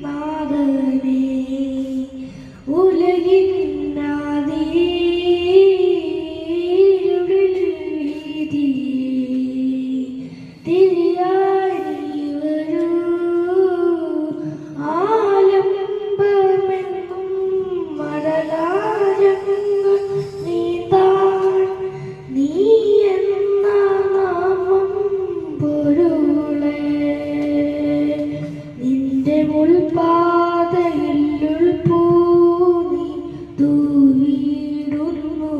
നാഥനേ ഉലകിന്നാദീരുളിൽ വീതിയേ തിരിയായി നീ വരൂ ആലംബമെങ്ങും മടലാരങ്ങൾ നീന്താൻ നീ എന്ന നാമം പൊരുളേ നിന്റെ മുൾപാതയിൽ ഉൾപ്പൂനി തൂവിടുന്നു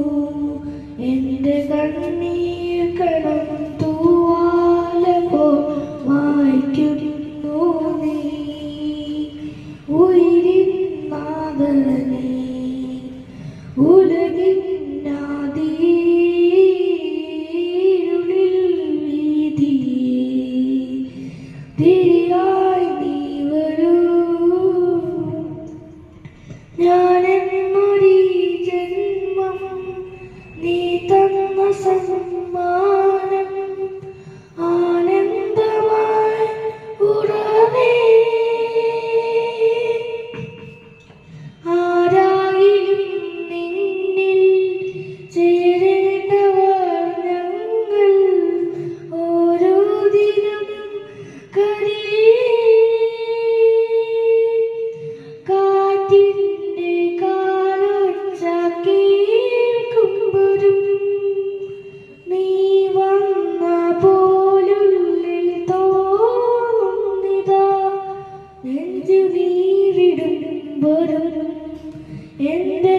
എന്റെ കണ്ണീർ കണം തൂവാല പോ മായ്ക്കുന്നു നീ ഉയിരിൻ നാഥനേ ഉലകിന്നാദീരുളിൽ വീതിയേ തിരിയായി നീ വരൂ ഞാനെന്നൊരീ ജന്മം നീ തന്ന സമ്മാനം ആനന്ദമായി ഉടനെ ആരായിലും നിന്നിൽ ചേരേണ്ടവർ ഞങ്ങൾ ഓരോ ദിനം കാറ്റിന്റെ കാലൊച്ച കേൾക്കുമ്പോഴും നീ വന്ന പോലുള്ളിൽ തോന്നിതാ നെഞ്ചു നീറിടുമ്പോഴും എന്റെ